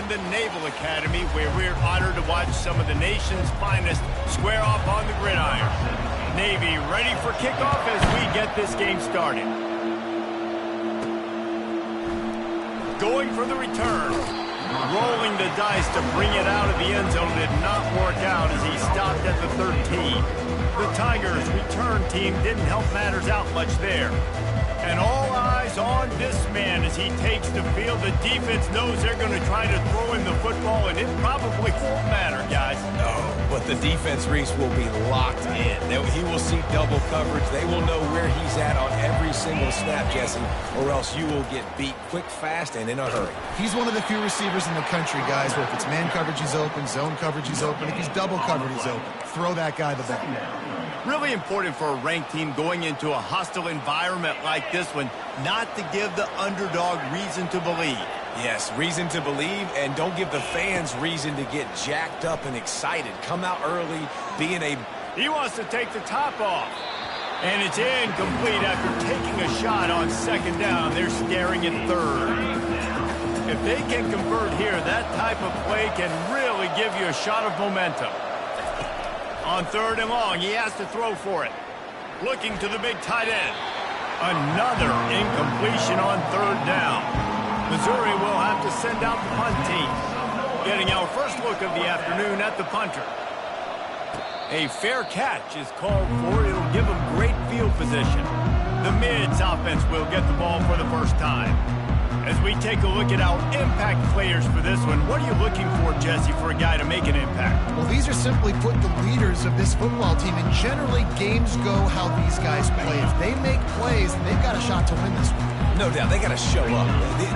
and the Naval Academy, where we're honored to watch some of the nation's finest square off on the gridiron. Navy ready for kickoff as we get this game started. Going for the return. Rolling the dice to bring it out of the end zone did not work out as he stopped at the 13. The Tigers' return team didn't help matters out much there. And all eyes on this man as he takes the field. The defense knows they're going to try to throw him the football, and it probably won't matter, guys. No, but the defense, Reese, will be locked in. He will see double coverage. They will know where he's at on every single snap, Jesse, or else you will get beat quick, fast, and in a hurry. He's one of the few receivers in the country, guys, where if it's man coverage, he's open, zone coverage, he's open. If he's double covered, he's open. Throw that guy the ball. Really important for a ranked team going into a hostile environment like this one, not to give the underdog reason to believe. Yes, reason to believe, and don't give the fans reason to get jacked up and excited. Come out early, being a... He wants to take the top off. And it's incomplete after taking a shot on second down. They're staring at third. If they can convert here, that type of play can really give you a shot of momentum. On third and long, he has to throw for it. Looking to the big tight end. Another incompletion on third down. Missouri will have to send out the punt team. Getting our first look of the afternoon at the punter. A fair catch is called for. It'll give them great field position. The Mids offense will get the ball for the first time. As we take a look at our impact players for this one, what are you looking for, Jesse, for a guy to make an impact? Well, these are simply put the leaders of this football team, and generally games go how these guys play. If they make plays, they've got a shot to win this one. No doubt, they got to show up.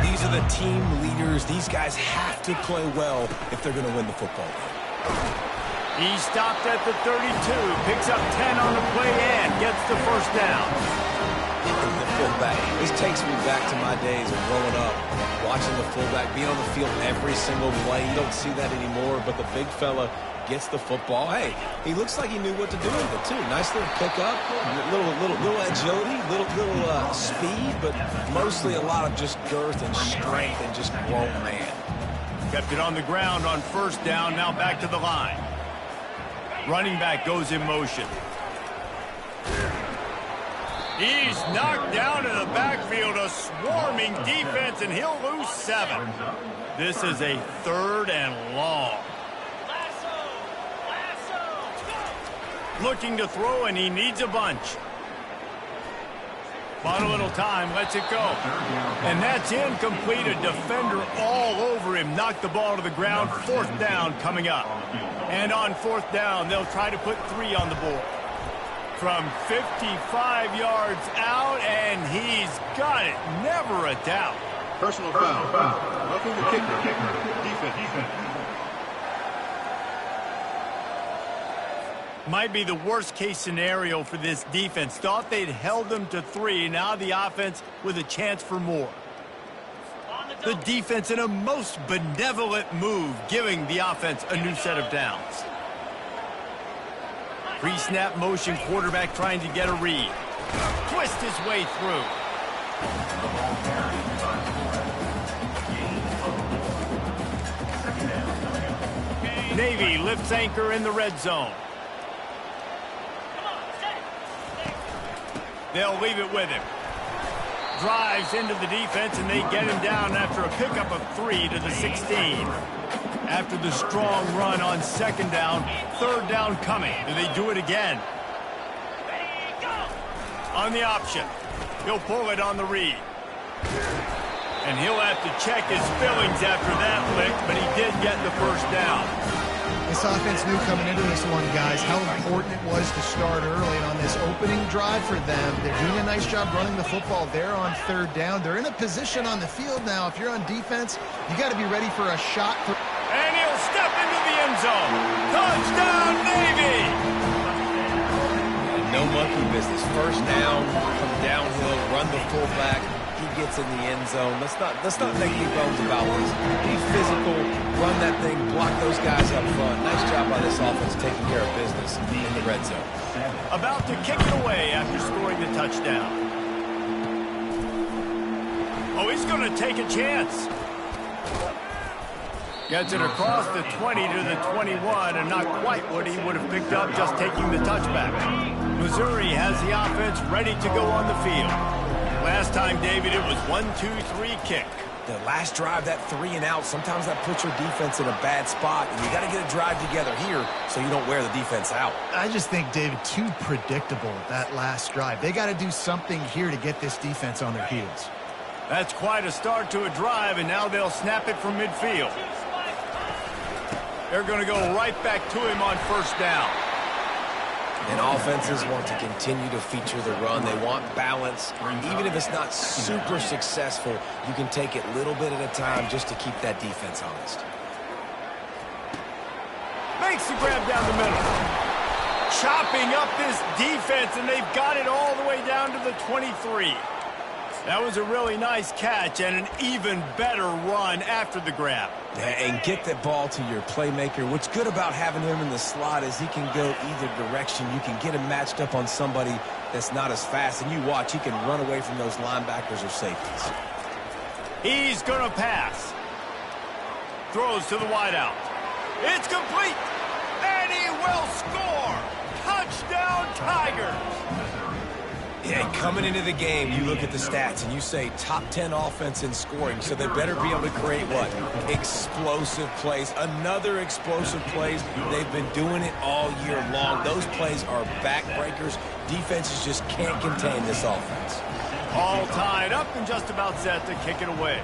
These are the team leaders. These guys have to play well if they're going to win the football game. He stopped at the 32, picks up 10 on the play and gets the first down. The fullback. This takes me back to my days of growing up, watching the fullback be on the field every single play. You don't see that anymore, but the big fella gets the football. Hey, he looks like he knew what to do with it, too. Nice little pickup, little agility, little speed, but mostly a lot of just girth and strength and just grown man. Kept it on the ground on first down, now back to the line. Running back goes in motion. He's knocked down in the backfield, a swarming defense, and he'll lose 7. This is a third and long. Looking to throw, and he needs a bunch. Bought a little time, lets it go. And that's incomplete. A defender all over him. Knocked the ball to the ground. Fourth down coming up. And on fourth down, they'll try to put 3 on the board. From 55 yards out, and he's got it. Never a doubt. Personal foul. Roughing the kicker. Defense. Might be the worst-case scenario for this defense. Thought they'd held them to 3. Now the offense with a chance for more. The defense in a most benevolent move, giving the offense a new set of downs. Pre-snap motion, quarterback trying to get a read. Twist his way through. Navy lifts anchor in the red zone. They'll leave it with him. Drives into the defense, and they get him down after a pickup of 3 to the 16. After the strong run on second down, third down coming. Do they do it again? On the option. He'll pull it on the read. And he'll have to check his fillings after that lick, but he did get the first down. This offense knew coming into this one, guys, how important it was to start early. And on this opening drive for them, they're doing a nice job running the football there on third down. They're in a position on the field now. If you're on defense, you got to be ready for a shot. And he'll step into the end zone. Touchdown, Navy! And no monkey business. First down, come downhill, run the fullback. He gets in the end zone. Let's not make any bones about this. Be physical, run that thing, block those guys up front. Nice job by this offense taking care of business in the red zone. About to kick it away after scoring the touchdown. Oh, he's going to take a chance. Gets it across the 20 to the 21, and not quite what he would have picked up just taking the touchback. Missouri has the offense ready to go on the field. Last time, David, it was 1-2-3 kick. The last drive, that 3 and out, sometimes that puts your defense in a bad spot, and you got to get a drive together here so you don't wear the defense out. I just think, David, too predictable, that last drive. They got to do something here to get this defense on their heels. That's quite a start to a drive, and now they'll snap it from midfield. They're going to go right back to him on first down. And offenses want to continue to feature the run. They want balance. Even if it's not super successful, you can take it little bit at a time just to keep that defense honest. Makes the grab down the middle. Chopping up this defense, and they've got it all the way down to the 23. That was a really nice catch and an even better run after the grab. And get that ball to your playmaker. What's good about having him in the slot is he can go either direction. You can get him matched up on somebody that's not as fast. And you watch, he can run away from those linebackers or safeties. He's going to pass. Throws to the wideout. It's complete. And he will score. Touchdown, Tigers. Yeah, coming into the game, you look at the stats and you say top 10 offense in scoring, so they better be able to create what? Explosive plays. Another explosive plays. They've been doing it all year long. Those plays are backbreakers. Defenses just can't contain this offense. All tied up and just about set to kick it away.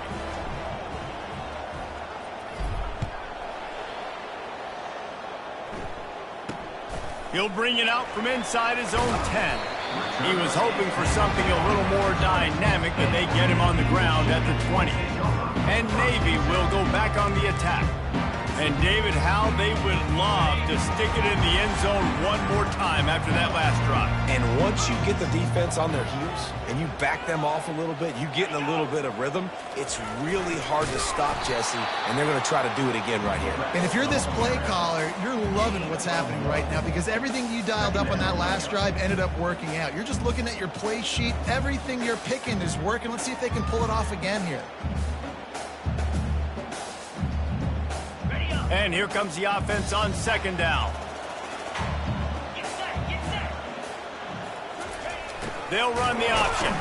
He'll bring it out from inside his own 10. He was hoping for something a little more dynamic, but they get him on the ground at the 20. And Navy will go back on the attack. And David, how they would love to stick it in the end zone one more time after that last drive. And once you get the defense on their heels and you back them off a little bit, you get in a little bit of rhythm, it's really hard to stop, Jesse, and they're going to try to do it again right here. And if you're this play caller, you're loving what's happening right now because everything you dialed up on that last drive ended up working out. You're just looking at your play sheet. Everything you're picking is working. Let's see if they can pull it off again here. And here comes the offense on second down. They'll run the option.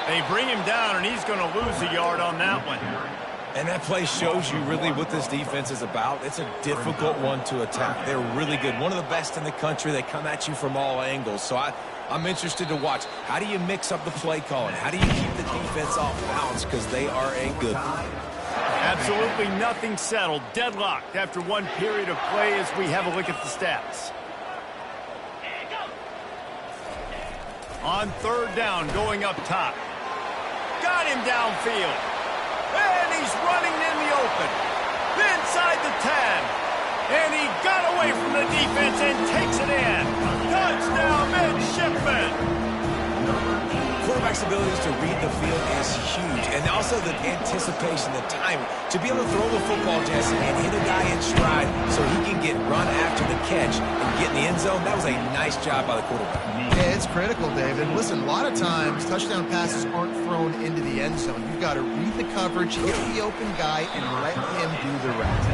They bring him down, and he's going to lose a yard on that one. And that play shows you really what this defense is about. It's a difficult one to attack. They're really good. One of the best in the country. They come at you from all angles. So I'm interested to watch. How do you mix up the play calling? How do you keep the defense off balance? Because they are a good one. Absolutely nothing settled. Deadlocked after one period of play as we have a look at the stats. On third down, going up top. Got him downfield. And he's running in the open. Inside the 10. And he got away from the defense and takes it in. Touchdown, midshipman. Quarterback's abilities to read the field is huge. And also the anticipation, the time. To be able to throw the football, Jesse, and hit a guy in stride so he can get run after the catch and get in the end zone, that was a nice job by the quarterback. Yeah, it's critical, David. Listen, a lot of times touchdown passes aren't thrown into the end zone. You've got to read the coverage, hit the open guy, and let him do the rest.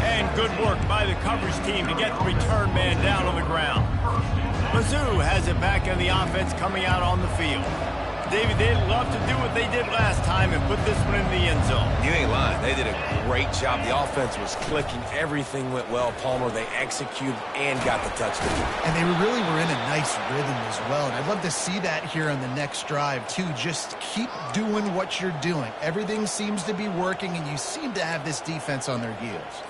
And good work by the coverage team to get the return man down on the ground. Mizzou has it back in the offense coming out on the field. David, they'd love to do what they did last time and put this one in the end zone. You ain't lying. They did a great job. The offense was clicking. Everything went well. Palmer, they executed and got the touchdown. And they really were in a nice rhythm as well. And I'd love to see that here on the next drive, too. Just keep doing what you're doing. Everything seems to be working, and you seem to have this defense on their heels.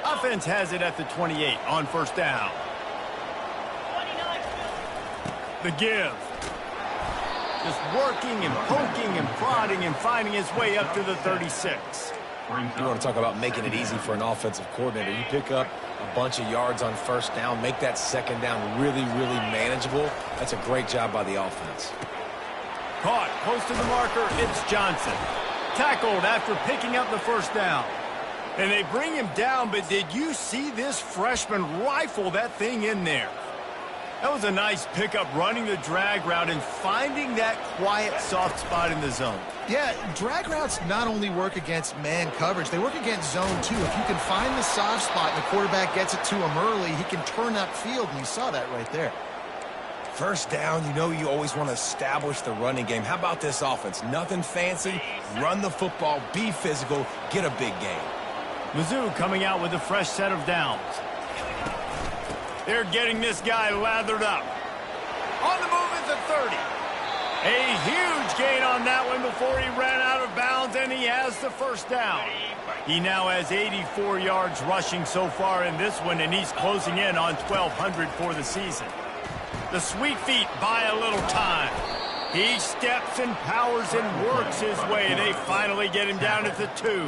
Offense has it at the 28 on first down. The give. Just working and poking and prodding and finding his way up to the 36. You want to talk about making it easy for an offensive coordinator. You pick up a bunch of yards on first down, make that second down really, really manageable. That's a great job by the offense. Caught close to the marker, it's Johnson. Tackled after picking up the first down. And they bring him down, but did you see this freshman rifle that thing in there? That was a nice pickup, running the drag route and finding that quiet, soft spot in the zone. Yeah, drag routes not only work against man coverage, they work against zone too. If you can find the soft spot and the quarterback gets it to him early, he can turn that field, and you saw that right there. First down, you know you always want to establish the running game. How about this offense? Nothing fancy. Run the football, be physical, get a big gain. Mizzou coming out with a fresh set of downs. They're getting this guy lathered up. On the move at the 30. A huge gain on that one before he ran out of bounds, and he has the first down. He now has 84 yards rushing so far in this one, and he's closing in on 1,200 for the season. The sweet feet buy a little time. He steps and powers and works his way. They finally get him down at the 2.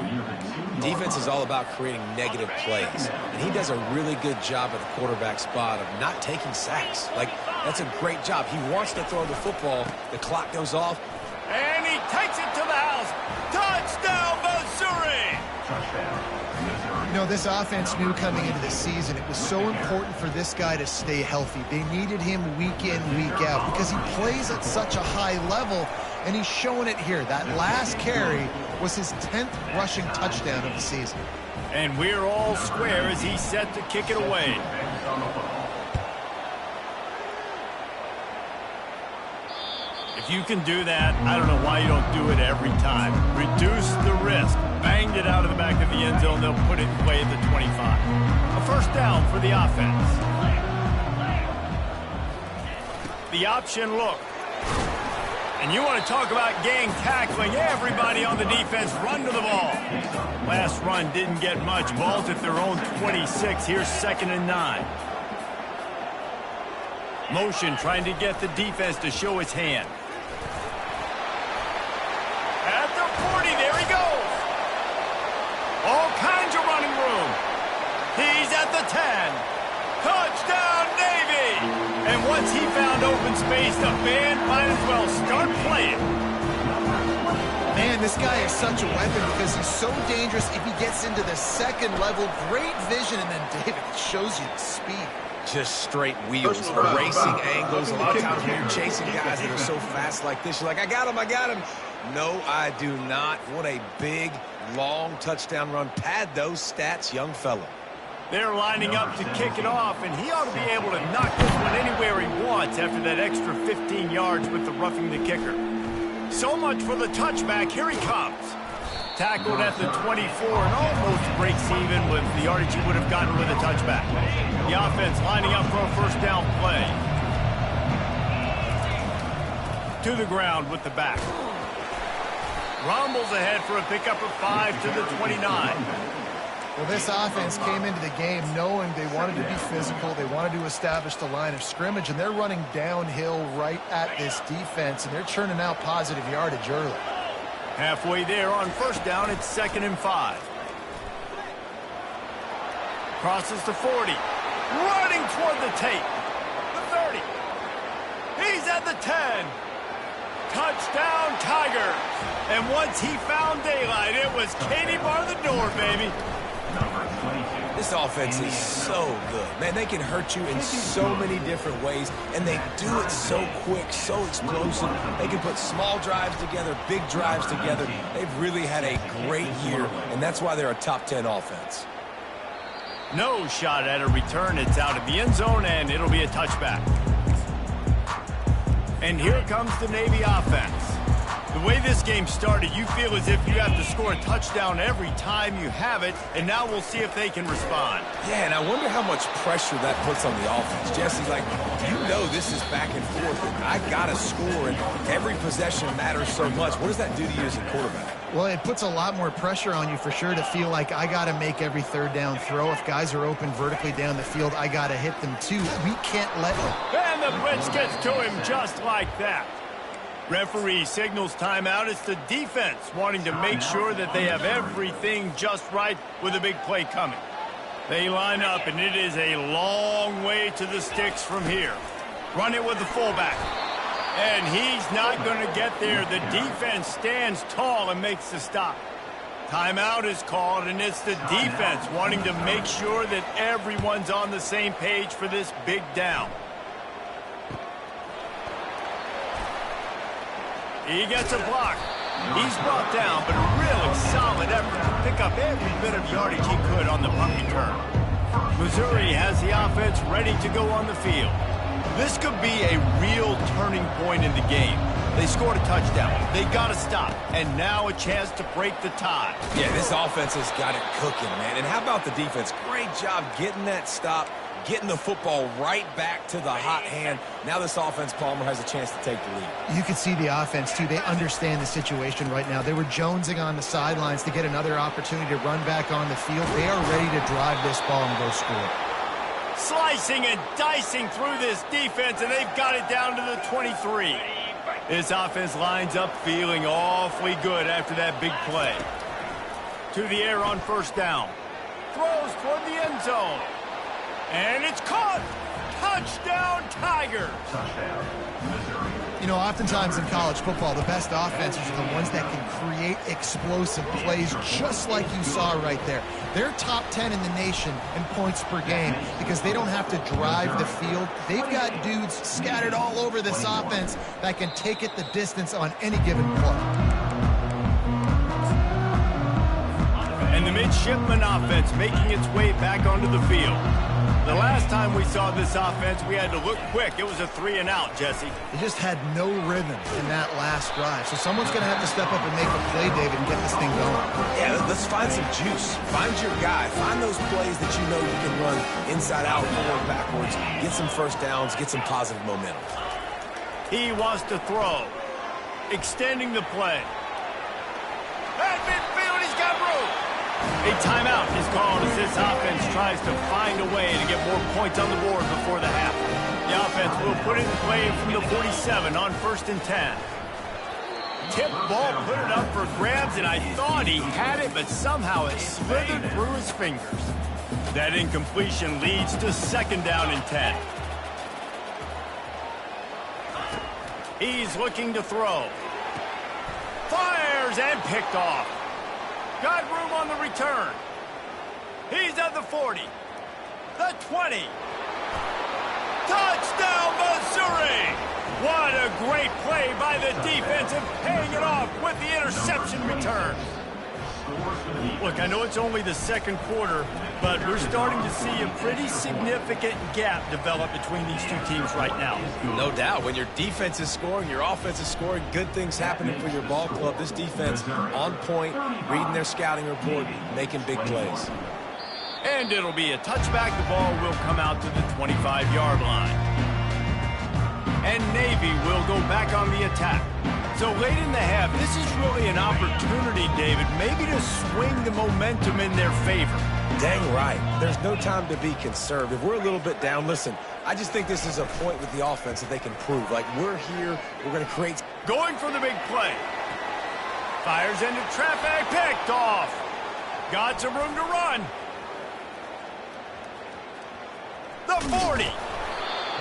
Defense is all about creating negative plays, and he does a really good job at the quarterback spot of not taking sacks. Like, that's a great job. He wants to throw the football. The clock goes off. And he takes it to the house. Touchdown, Missouri! You know, this offense knew coming into the season it was so important for this guy to stay healthy. They needed him week in, week out because he plays at such a high level, and he's showing it here. That last carry was his 10th rushing touchdown of the season. And we're all square as he's set to kick it away. If you can do that, I don't know why you don't do it every time. Reduce the risk. Banged it out of the back of the end zone. They'll put it in play at the 25. A first down for the offense. The option look. And you want to talk about gang tackling. Everybody on the defense run to the ball. Last run didn't get much. Ball's at their own 26. Here's 2nd and 9. Motion trying to get the defense to show its hand. At the 40, there he goes. All kinds of running room. He's at the 10. Touchdown, Navy! And once he found open space, the band might as well start playing. Man, this guy is such a weapon because he's so dangerous if he gets into the second level. Great vision, and then David shows you the speed. Just straight wheels, racing angles. A lot of times when you're chasing guys that are so fast like this, you're like, I got him, I got him. No, I do not. What a big, long touchdown run. Pad those stats, young fella. They're lining up to kick it off, and he ought to be able to knock this one anywhere he wants after that extra 15 yards with the roughing the kicker. So much for the touchback. Here he comes. Tackled at the 24 and almost breaks even with the yardage he would have gotten with a touchback. The offense lining up for a first down play. To the ground with the back. Rumbles ahead for a pickup of 5 to the 29. Well, this offense came into the game knowing they wanted to be physical, they wanted to establish the line of scrimmage, and they're running downhill right at this defense, and they're churning out positive yardage early. Halfway there on first down, it's 2nd and 5. Crosses the 40. Running toward the tape. The 30. He's at the 10. Touchdown, Tigers. And once he found daylight, it was Katie bar the door, baby. This offense is so good. Man, they can hurt you in so many different ways, and they do it so quick, so explosive. They can put small drives together, big drives together. They've really had a great year, and that's why they're a top 10 offense. No shot at a return. It's out of the end zone, and it'll be a touchback. And here comes the Navy offense. The way this game started, you feel as if you have to score a touchdown every time you have it, and now we'll see if they can respond. Yeah, and I wonder how much pressure that puts on the offense. Jesse, like, you know this is back and forth, and I got to score, and every possession matters so much. What does that do to you as a quarterback? Well, it puts a lot more pressure on you for sure to feel like I got to make every third down throw. If guys are open vertically down the field, I got to hit them too. We can't let them. And the blitz gets to him just like that. Referee signals timeout. It's the defense wanting to make sure that they have everything just right with a big play coming. They line up, and it is a long way to the sticks from here. Run it with the fullback. And he's not going to get there. The defense stands tall and makes the stop. Timeout is called, and it's the defense wanting to make sure that everyone's on the same page for this big down. He gets a block. He's brought down, but a really solid effort to pick up every bit of yardage he could on the punt return. Missouri has the offense ready to go on the field. This could be a real turning point in the game. They scored a touchdown. They got to stop. And now a chance to break the tie. Yeah, this offense has got it cooking, man. And how about the defense? Great job getting that stop, getting the football right back to the hot hand. Now this offense, Palmer, has a chance to take the lead. You can see the offense, too. They understand the situation right now. They were jonesing on the sidelines to get another opportunity to run back on the field. They are ready to drive this ball and go score. Slicing and dicing through this defense, and they've got it down to the 23. This offense lines up feeling awfully good after that big play. To the air on first down. Throws toward the end zone. And it's caught. Touchdown, Tigers. Touchdown, Missouri. You know, oftentimes in college football, the best offenses are the ones that can create explosive plays just like you saw right there. They're top 10 in the nation in points per game because they don't have to drive the field. They've got dudes scattered all over this offense that can take it the distance on any given play. And the midshipman offense making its way back onto the field. The last time we saw this offense, we had to look quick. It was a 3-and-out, Jesse. They just had no rhythm in that last drive. So someone's going to have to step up and make a play, David, and get this thing going. Yeah, let's find some juice. Find your guy. Find those plays that you know you can run inside out, forward, backwards. Get some first downs. Get some positive momentum. He wants to throw. Extending the play. At midfield, he's got room. A timeout is called as this offense tries to find a way to get more points on the board before the half. The offense will put it in play from the 47 on 1st and 10. Tip ball, put it up for grabs, and I thought he had it, but somehow it slithered through his fingers. That incompletion leads to 2nd down and 10. He's looking to throw. Fires and picked off. Got room on the return. He's at the 40. The 20. Touchdown, Missouri! What a great play by the defense and paying it off with the interception return. Look, I know it's only the 2nd quarter, but we're starting to see a pretty significant gap develop between these two teams right now. No doubt. When your defense is scoring, your offense is scoring, good things happening for your ball club. This defense on point, reading their scouting report, making big plays. And it'll be a touchback. The ball will come out to the 25-yard line. And Navy will go back on the attack. So late in the half, this is really an opportunity, David, maybe to swing the momentum in their favor. Dang right. There's no time to be conservative. We're a little bit down. Listen, I just think this is a point with the offense that they can prove. Like, we're here, we're going to create. Going for the big play. Fires into traffic, picked off. Got some room to run. The 40.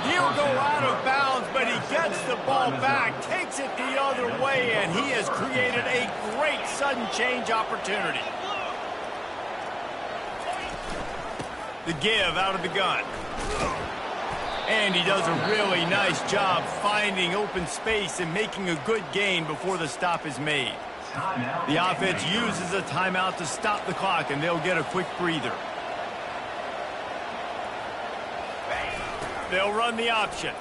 He'll go out of bounds, but he gets the ball back, takes it the other way, and he has created a great sudden change opportunity. The give out of the gun. And he does a really nice job finding open space and making a good gain before the stop is made. The offense uses a timeout to stop the clock, and they'll get a quick breather. They'll run the option.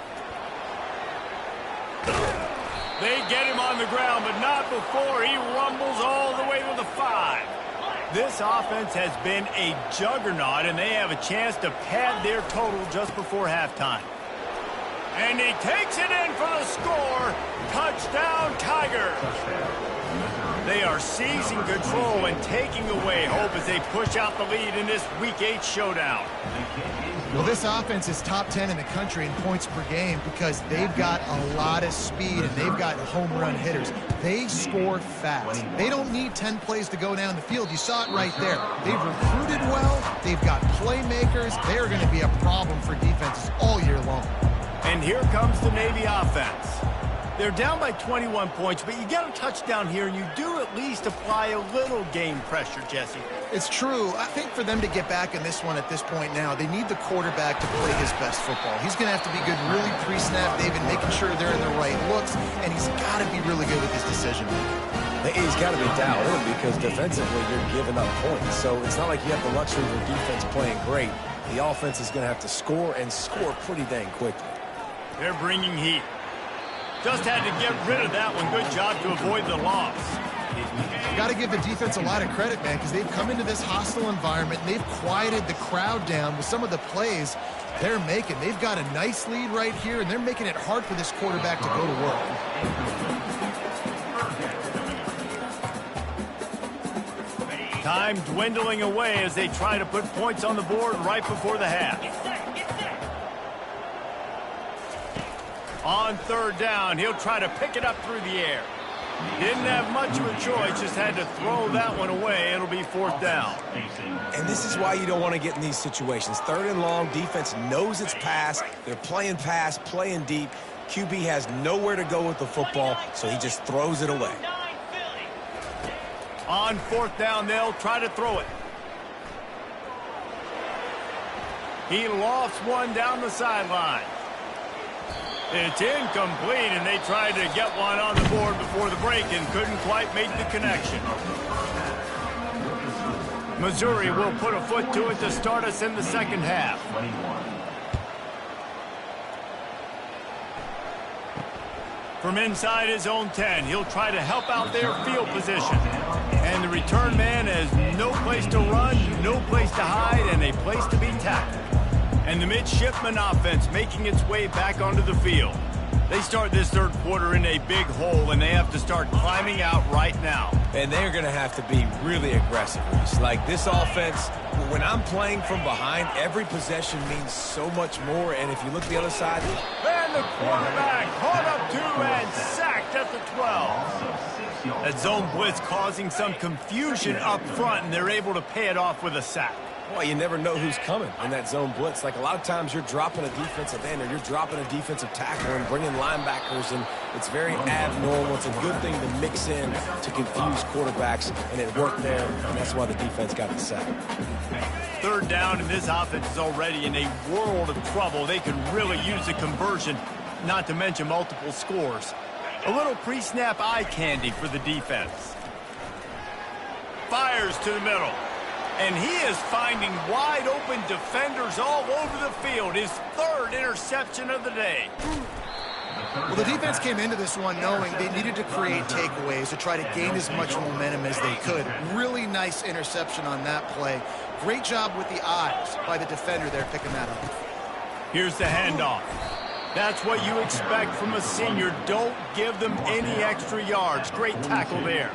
They get him on the ground, but not before he rumbles all the way to the 5. This offense has been a juggernaut, and they have a chance to pad their total just before halftime. And he takes it in for the score. Touchdown, Tigers. They are seizing control and taking away hope as they push out the lead in this Week 8 showdown. Well, this offense is top 10 in the country in points per game because they've got a lot of speed and they've got home run hitters. They score fast. They don't need 10 plays to go down the field. You saw it right there. They've recruited well. They've got playmakers. They're going to be a problem for defenses all year long. And here comes the Navy offense. They're down by 21 points, but you get a touchdown here, and you do at least apply a little game pressure, Jesse. It's true. I think for them to get back in this one at this point now, they need the quarterback to play his best football. He's going to have to be good really pre-snap, David, making sure they're in the right looks, and he's got to be really good with his decision. He's got to be dialed in because defensively you're giving up points. So it's not like you have the luxury of your defense playing great. The offense is going to have to score and score pretty dang quickly. They're bringing heat. Just had to get rid of that one. Good job to avoid the loss. Got to give the defense a lot of credit, man, because they've come into this hostile environment and they've quieted the crowd down with some of the plays they're making. They've got a nice lead right here, and they're making it hard for this quarterback to go to work. Time dwindling away as they try to put points on the board right before the half. On third down, he'll try to pick it up through the air. Didn't have much of a choice, just had to throw that one away. It'll be fourth down. And this is why you don't want to get in these situations. Third and long, defense knows it's pass. They're playing pass, playing deep. QB has nowhere to go with the football, so he just throws it away. On fourth down, they'll try to throw it. He lofts one down the sideline. It's incomplete, and they tried to get one on the board before the break and couldn't quite make the connection. Missouri will put a foot to it to start us in the second half. From inside his own 10, he'll try to help out their field position. And the return man has no place to run, no place to hide, and a place to be tackled. And the midshipman offense making its way back onto the field. They start this third quarter in a big hole, and they have to start climbing out right now. And they're going to have to be really aggressive, Reese. Like this offense, when I'm playing from behind, every possession means so much more. And if you look at the other side, and the quarterback caught up to and sacked at the 12. That zone blitz causing some confusion up front, and they're able to pay it off with a sack. well, you never know who's coming in that zone blitz. Like a lot of times you're dropping a defensive end or you're dropping a defensive tackle and bringing linebackers, and it's very abnormal. It's a good thing to mix in to confuse quarterbacks, and it worked there, and that's why the defense got the sack. Third down, and this offense is already in a world of trouble. They could really use a conversion, not to mention multiple scores. A little pre-snap eye candy for the defense. Fires to the middle. And he is finding wide-open defenders all over the field. His third interception of the day. Well, the defense came into this one knowing they needed to create takeaways to try to gain as much momentum as they could. Really nice interception on that play. Great job with the eyes by the defender there picking that up. Here's the handoff. That's what you expect from a senior. Don't give them any extra yards. Great tackle there.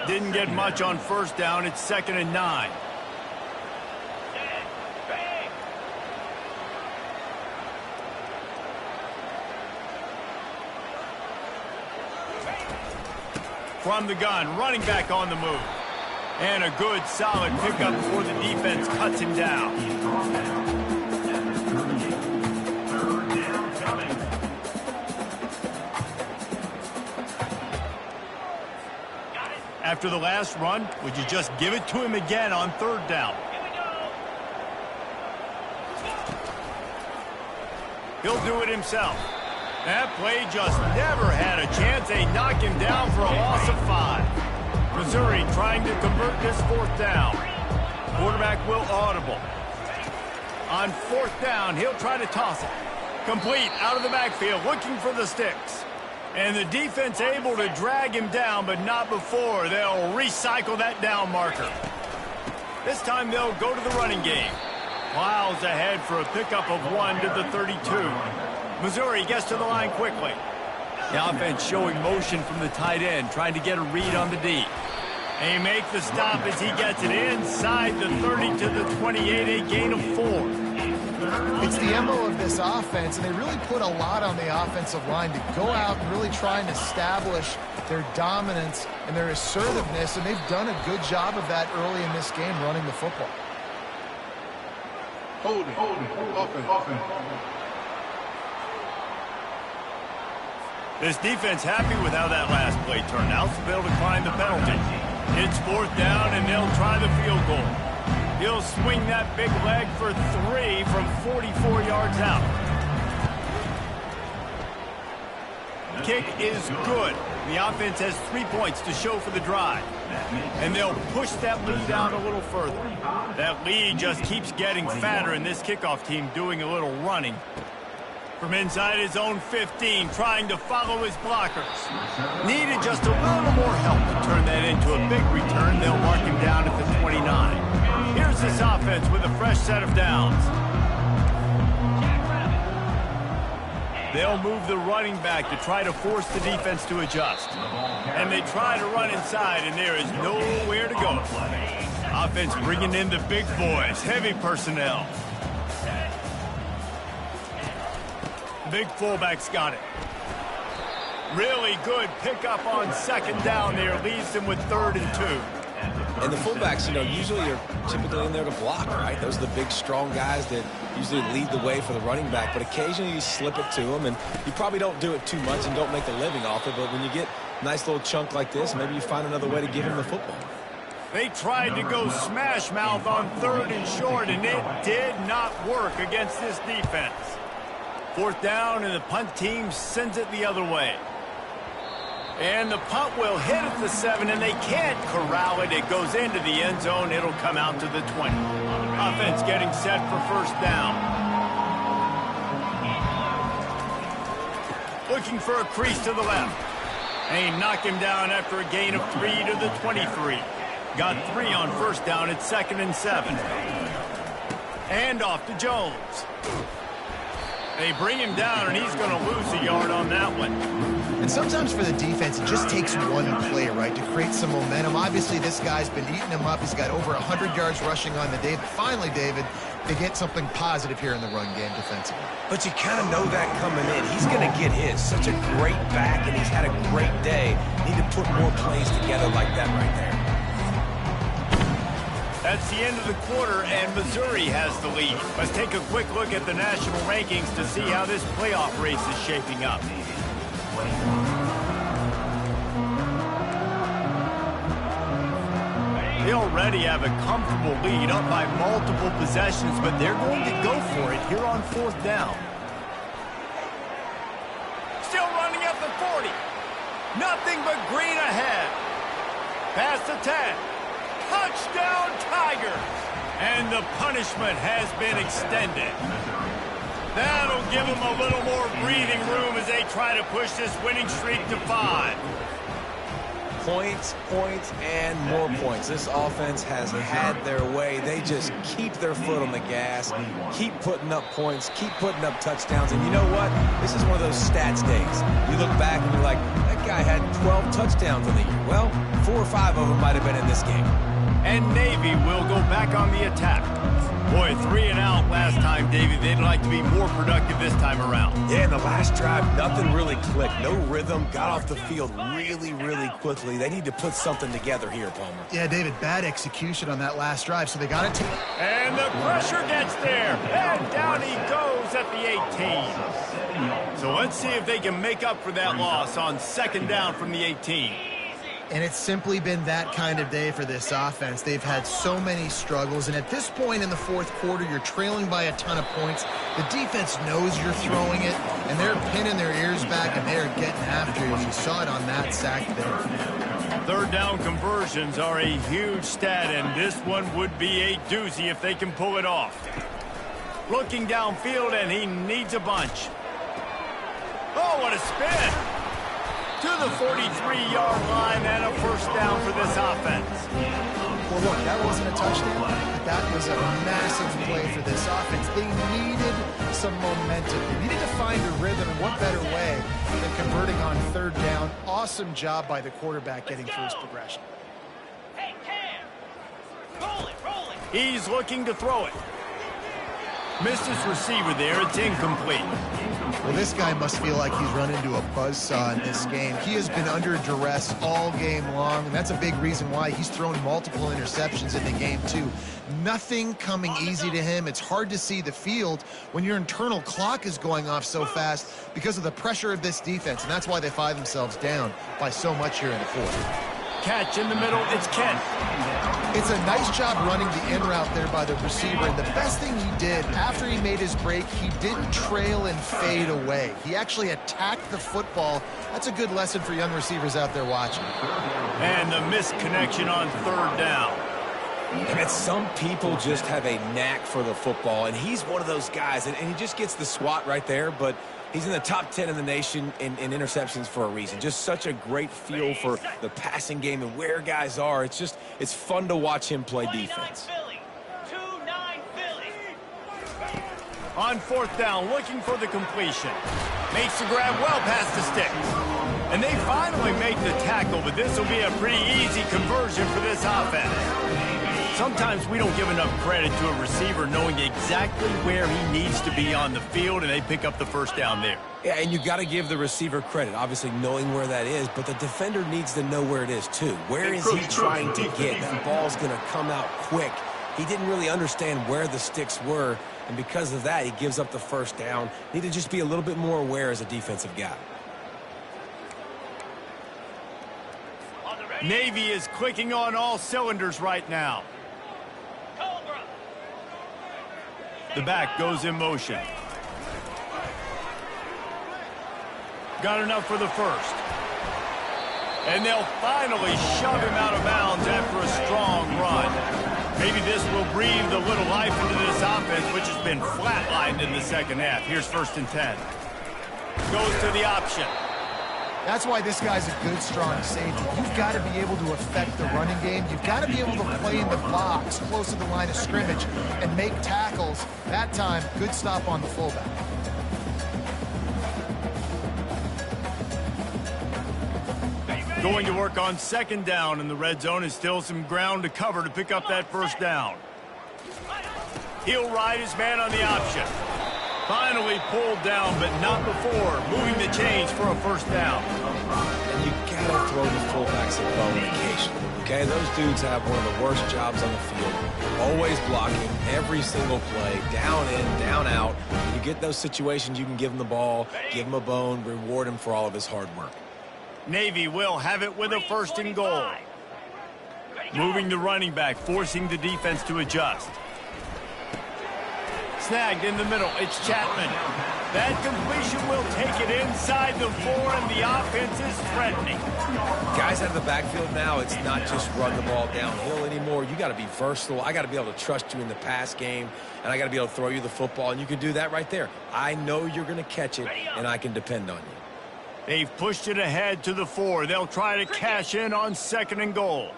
Didn't get much on first down. It's 2nd and 9. From the gun, running back on the move. And a good, solid pickup before the defense cuts him down. After the last run, would you just give it to him again on third down? He'll do it himself. That play just never had a chance. They knock him down for a loss of 5. Missouri trying to convert this fourth down. Quarterback will audible. On fourth down, he'll try to toss it. Complete out of the backfield, looking for the sticks. And the defense able to drag him down, but not before. They'll recycle that down marker. This time they'll go to the running game. Miles ahead for a pickup of 1 to the 32. Missouri gets to the line quickly. The offense showing motion from the tight end, trying to get a read on the D. They make the stop as he gets it inside the 30 to the 28, a gain of 4. It's the MO of this offense, and they really put a lot on the offensive line to go out and really try and establish their dominance and their assertiveness, and they've done a good job of that early in this game running the football. Holding. Offense. This defense happy with how that last play turned out, so they'll decline the penalty. It's fourth down, and they'll try the field goal. He'll swing that big leg for 3 from 44 yards out. kick is good. The offense has 3 points to show for the drive. And they'll push that lead out a little further. That lead just keeps getting fatter, and this kickoff team doing a little running. From inside his own 15, trying to follow his blockers. Needed just a little more help to turn that into a big return. They'll mark him down at the 29. Here's this offense with a fresh set of downs. They'll move the running back to try to force the defense to adjust. And they try to run inside, and there is nowhere to go. Offense bringing in the big boys, heavy personnel. Big fullback's got it. Really good pickup on second down there. Leaves them with 3rd and 2. And the fullbacks, usually are typically in there to block, right? Those are the big, strong guys that usually lead the way for the running back. But occasionally you slip it to them, and you probably don't do it too much and don't make a living off it. But when you get a nice little chunk like this, maybe you find another way to give him the football. They tried to go smash mouth on 3rd and short, and it did not work against this defense. 4th down, and the punt team sends it the other way. And the punt will hit at the 7, and they can't corral it. It goes into the end zone. It'll come out to the 20. Offense getting set for 1st down. Looking for a crease to the left. They knock him down after a gain of 3 to the 23. Got 3 on 1st down at 2nd and 7. And off to Jones. They bring him down, and he's going to lose a yard on that one. And sometimes for the defense, it just takes one play, right, to create some momentum. Obviously, this guy's been eating him up. He's got over 100 yards rushing on the day. But finally, David, they get something positive here in the run game defensively. But you kind of know that coming in. He's going to get his. Such a great back, and he's had a great day. Need to put more plays together like that right there. That's the end of the quarter, and Missouri has the lead. Let's take a quick look at the national rankings to see how this playoff race is shaping up. They already have a comfortable lead, up by multiple possessions, but they're going to go for it here on 4th down. Still running at the 40. Nothing but green ahead. Past the 10. Touchdown, Tigers! And the punishment has been extended. That'll give them a little more breathing room as they try to push this winning streak to 5. Points, points, and more points. This offense has had their way. They just keep their foot on the gas, keep putting up points, keep putting up touchdowns. And you know what? This is one of those stats days. You look back and you're like, that guy had 12 touchdowns in the year. Well, 4 or 5 of them might have been in this game. And Navy will go back on the attack. Boy, 3 and out last time, Davey. They'd like to be more productive this time around. Yeah, in the last drive, nothing really clicked. No rhythm. Got off the field really, really quickly. They need to put something together here, Palmer. Yeah, David, bad execution on that last drive, so they got to take... And the pressure gets there. And down he goes at the 18. So let's see if they can make up for that loss on 2nd down from the 18. And it's simply been that kind of day for this offense. They've had so many struggles, and at this point in the 4th quarter, you're trailing by a ton of points. The defense knows you're throwing it, and they're pinning their ears back, and they're getting after you. You saw it on that sack there. 3rd down conversions are a huge stat, and this one would be a doozy if they can pull it off. Looking downfield, and he needs a bunch. Oh, what a spin! To the 43-yard line and a 1st down for this offense. Well, look, that wasn't a touchdown, but that was a massive play for this offense. They needed some momentum. They needed to find a rhythm, and what better way than converting on 3rd down. Awesome job by the quarterback getting through his progression. Hey, Cam! Roll it! He's looking to throw it. Missed his receiver there. It's incomplete. Well, this guy must feel like he's run into a buzzsaw in this game. He has been under duress all game long, and that's a big reason why he's thrown multiple interceptions in the game, too. Nothing coming easy to him. It's hard to see the field when your internal clock is going off so fast because of the pressure of this defense, and that's why they find themselves down by so much here in the 4th. Catch in the middle. It's Kent. It's a nice job running the in route there by the receiver. And the best thing he did after he made his break, he didn't trail and fade away. He actually attacked the football. That's a good lesson for young receivers out there watching. And the missed connection on third down. And some people just have a knack for the football, and he's one of those guys, and he just gets the swat right there, but he's in the top 10 in the nation in interceptions for a reason. Just such a great feel for the passing game and where guys are. It's fun to watch him play defense. On fourth down, looking for the completion. Makes the grab well past the sticks. And they finally make the tackle, but this will be a pretty easy conversion for this offense. Sometimes we don't give enough credit to a receiver knowing exactly where he needs to be on the field, and they pick up the first down there. Yeah, and you got to give the receiver credit, obviously knowing where that is, but the defender needs to know where it is too. Where is he trying to get? That ball's going to come out quick. He didn't really understand where the sticks were, and because of that, he gives up the first down. Need to just be a little bit more aware as a defensive guy. Navy is clicking on all cylinders right now. The back goes in motion. Got enough for the first. And they'll finally shove him out of bounds after a strong run. Maybe this will breathe a little life into this offense, which has been flatlined in the second half. Here's 1st and 10. Goes to the option. That's why this guy's a good, strong safety. You've got to be able to affect the running game. You've got to be able to play in the box close to the line of scrimmage and make tackles. That time, good stop on the fullback. Going to work on 2nd down in the red zone, and still some ground to cover to pick up that first down. He'll ride his man on the option. Finally pulled down, but not before moving the chains for a first down. And you gotta throw the fullbacks a bone occasionally, okay? Those dudes have one of the worst jobs on the field. Always blocking every single play, down in, down out. When you get those situations, you can give him the ball, give him a bone, reward him for all of his hard work. Navy will have it with a 1st and goal. Moving the running back, forcing the defense to adjust. Snagged in the middle. It's Chapman. That completion will take it inside the 4, and the offense is threatening. Guys out of the backfield now, it's not just run the ball downhill anymore. You got to be versatile. I got to be able to trust you in the pass game, and I got to be able to throw you the football, and you can do that right there. I know you're going to catch it, and I can depend on you. They've pushed it ahead to the 4. They'll try to cash in on 2nd and goal.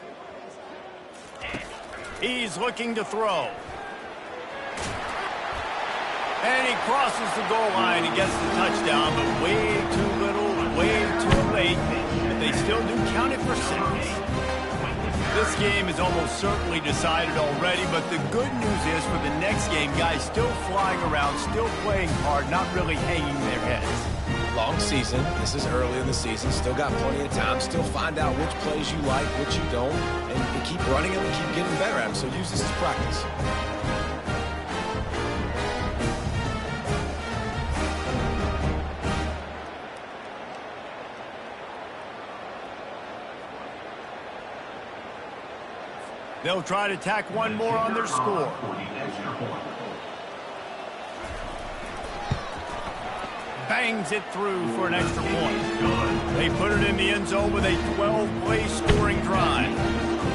He's looking to throw. And he crosses the goal line and gets the touchdown, but way too little, way too late. But they still do count it for 6. This game is almost certainly decided already, but the good news is for the next game, guys still flying around, still playing hard, not really hanging their heads. Long season. This is early in the season. Still got plenty of time. Still find out which plays you like, which you don't, and you keep running them and keep getting better at them. So use this as practice. They'll try to tack one more on their score. Bangs it through for an extra point. They put it in the end zone with a 12-play scoring drive.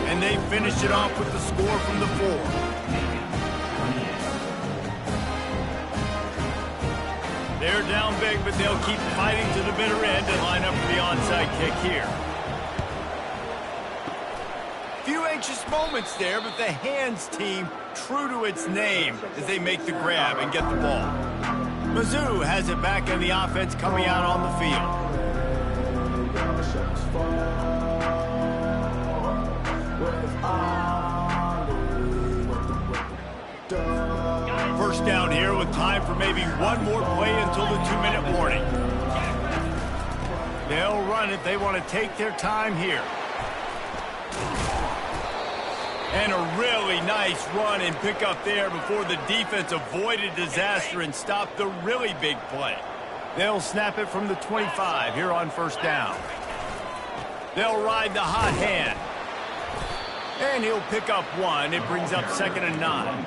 And they finished it off with the score from the 4. They're down big, but they'll keep fighting to the bitter end and line up for the onside kick here. Few anxious moments there, but the hands team true to its name as they make the grab and get the ball. Mizzou has it back in the offense coming out on the field. First down here with time for maybe one more play until the 2-minute warning. They'll run it. They want to take their time here. And a really nice run and pick up there before the defense avoided disaster and stopped the really big play. They'll snap it from the 25 here on first down. They'll ride the hot hand. And he'll pick up 1. It brings up 2nd and 9.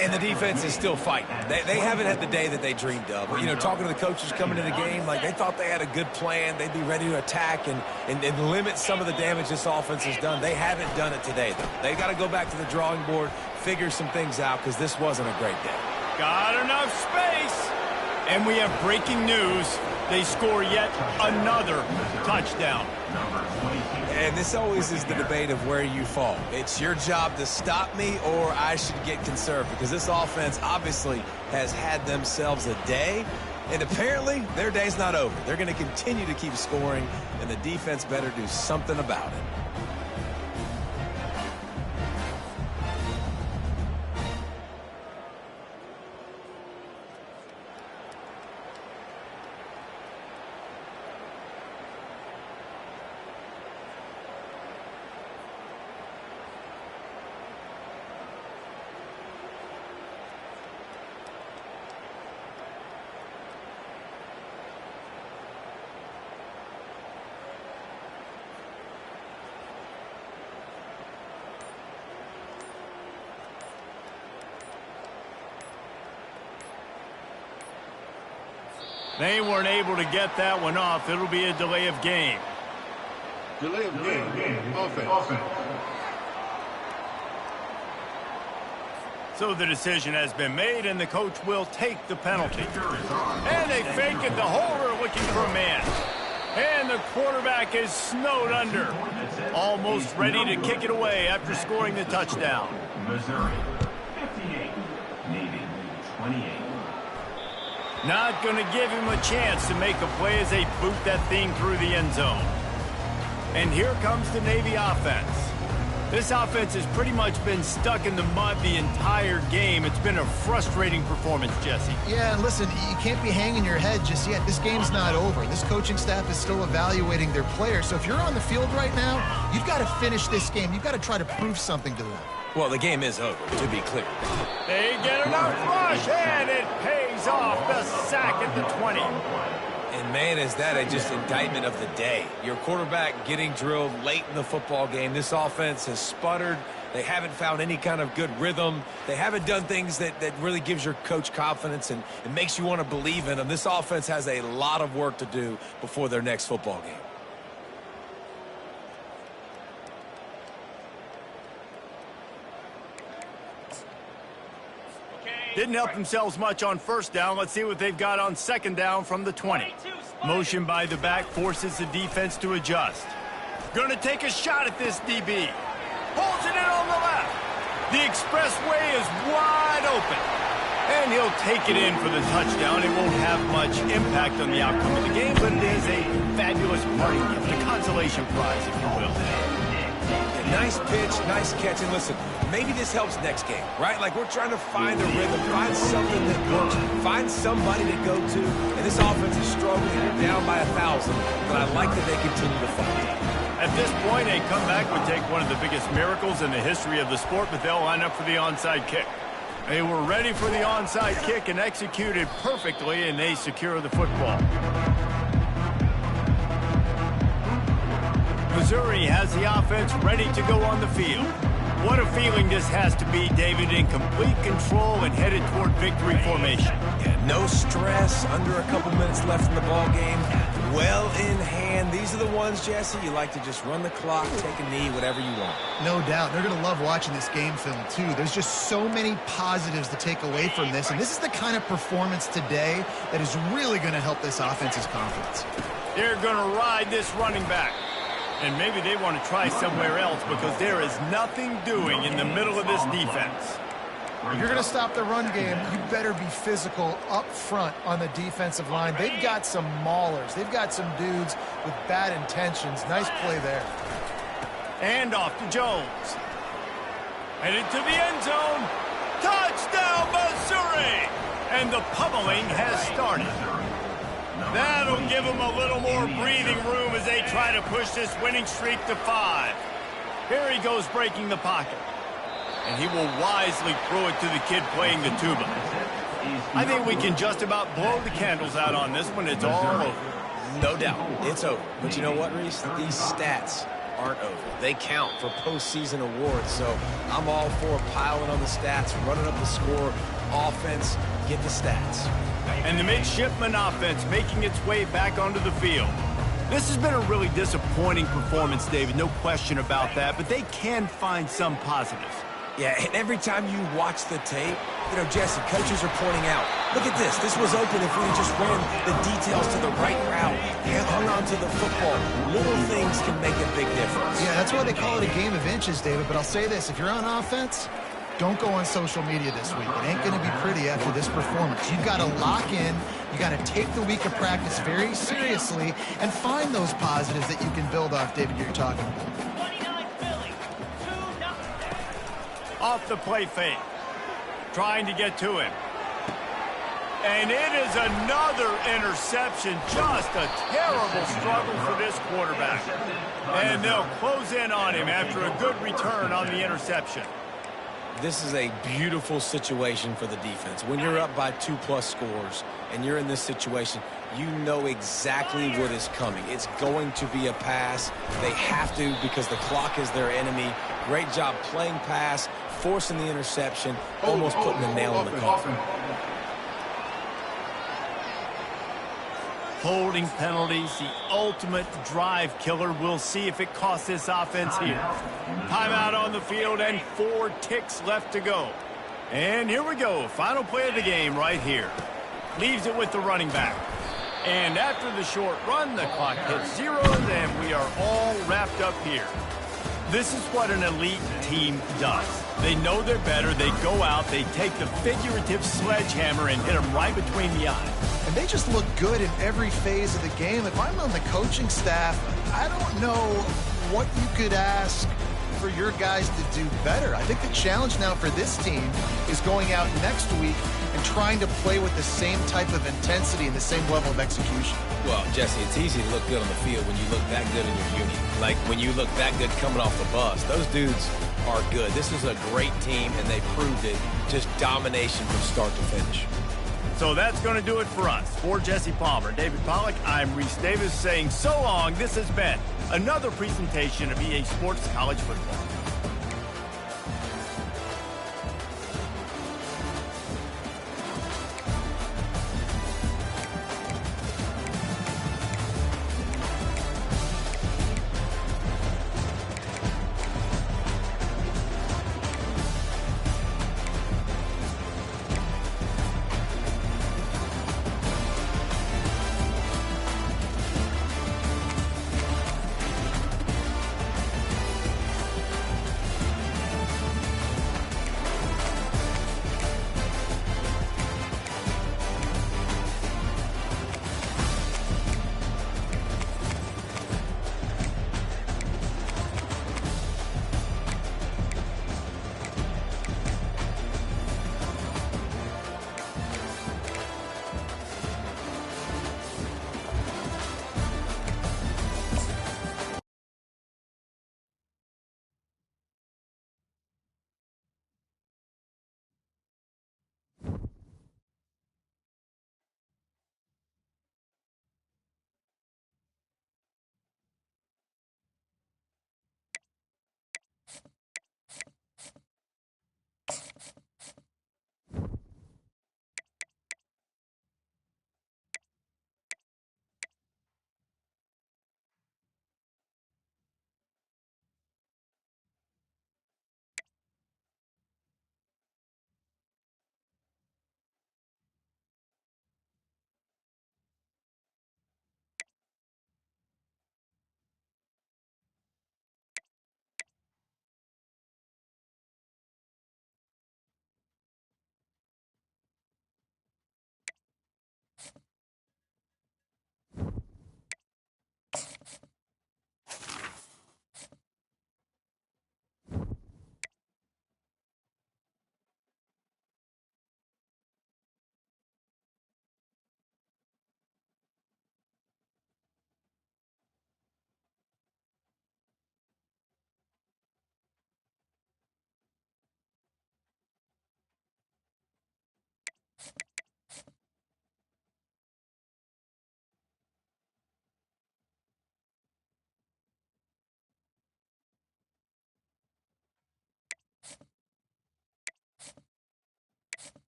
And the defense is still fighting. They haven't had the day that they dreamed of. You know, talking to the coaches coming into the game, like they thought they had a good plan. They'd be ready to attack and limit some of the damage this offense has done. They haven't done it today, though. They got to go back to the drawing board, figure some things out, because this wasn't a great day. Got enough space. And we have breaking news. They score yet another touchdown. And this always is the debate of where you fall. It's your job to stop me or I should get conserved, because this offense obviously has had themselves a day, and apparently their day's not over. They're going to continue to keep scoring, and the defense better do something about it. They weren't able to get that one off. It'll be a delay of game. Delay of game. Offense. So the decision has been made, and the coach will take the penalty. And they fake it. The holder looking for a man. And the quarterback is snowed under. Almost ready to kick it away after scoring the touchdown. Missouri, 58, Navy, 28. Not going to give him a chance to make a play as they boot that thing through the end zone. And here comes the Navy offense. This offense has pretty much been stuck in the mud the entire game. It's been a frustrating performance, Jesse. Yeah, and listen, you can't be hanging your head just yet. This game's not over. This coaching staff is still evaluating their players. So if you're on the field right now, you've got to finish this game. You've got to try to prove something to them. Well, the game is over, to be clear. They get enough rush, and it pays off. The sack at the 20. And, man, is that a just indictment of the day. Your quarterback getting drilled late in the football game. This offense has sputtered. They haven't found any kind of good rhythm. They haven't done things that really gives your coach confidence and makes you want to believe in them. This offense has a lot of work to do before their next football game. Didn't help themselves much on first down. Let's see what they've got on second down from the 20. Motion by the back forces the defense to adjust. Gonna take a shot at this DB. Holds it in on the left. The expressway is wide open. And he'll take it in for the touchdown. It won't have much impact on the outcome of the game, but it is a fabulous party gift, a consolation prize, if you will. Nice pitch, nice catch, and listen, maybe this helps next game, right? Like, we're trying to find a rhythm, find something that works, find somebody to go to, and this offense is struggling. They're down by 1,000, but I like that they continue to fight. At this point, a comeback would take one of the biggest miracles in the history of the sport, but they'll line up for the onside kick. They were ready for the onside kick and executed perfectly, and they secure the football. Missouri has the offense ready to go on the field. What a feeling this has to be, David, in complete control and headed toward victory formation. Yeah, no stress, under a couple minutes left in the ball game. Well in hand. These are the ones, Jesse, you like to just run the clock, take a knee, whatever you want. No doubt. They're going to love watching this game film, too. There's just so many positives to take away from this, and this is the kind of performance today that is really going to help this offense's confidence. They're going to ride this running back. And maybe they want to try somewhere else because there is nothing doing in the middle of this defense. If you're going to stop the run game, you better be physical up front on the defensive line. They've got some maulers. They've got some dudes with bad intentions. Nice play there. And off to Jones. Headed to the end zone. Touchdown, Missouri! And the pummeling has started. That'll give them a little more breathing room as they try to push this winning streak to 5. Here he goes breaking the pocket. And he will wisely throw it to the kid playing the tuba. I think we can just about blow the candles out on this one. It's all over. No doubt. It's over. But you know what, Reese? These stats aren't over. They count for postseason awards, so I'm all for piling on the stats, running up the score, offense, get the stats. And the midshipman offense making its way back onto the field. This has been a really disappointing performance, David, no question about that, but they can find some positives. Yeah, and every time you watch the tape, you know, Jesse, coaches are pointing out, look at this. This was open if we just ran the details to the right route, hung on to the football. Little things can make a big difference. Yeah, that's why they call it a game of inches, David. But I'll say this, if you're on offense, don't go on social media this week. It ain't going to be pretty after this performance. You've got to lock in. You got to take the week of practice very seriously and find those positives that you can build off, David, you're talking about. Off the play fake. Trying to get to him. And it is another interception. Just a terrible struggle for this quarterback. And they'll close in on him after a good return on the interception. This is a beautiful situation for the defense. When you're up by 2+ scores and you're in this situation, you know exactly what is coming. It's going to be a pass. They have to because the clock is their enemy. Great job playing pass, forcing the interception, almost putting the nail in the coffin. Holding penalties, the ultimate drive killer. We'll see if it costs this offense here. Timeout on the field and 4 ticks left to go. And here we go. Final play of the game right here. Leaves it with the running back. And after the short run, the clock hits 0, and we are all wrapped up here. This is what an elite team does. They know they're better. They go out. They take the figurative sledgehammer and hit them right between the eyes. And they just look good in every phase of the game. If I'm on the coaching staff, I don't know what you could ask for your guys to do better. I think the challenge now for this team is going out next week and trying to play with the same type of intensity and the same level of execution. Well, Jesse, it's easy to look good on the field when you look that good in your uni. Like when you look that good coming off the bus. Those dudes are good. This is a great team, and they proved it. Just domination from start to finish. So that's going to do it for us. For Jesse Palmer, David Pollack, I'm Reese Davis saying so long. This has been another presentation of EA Sports College Football.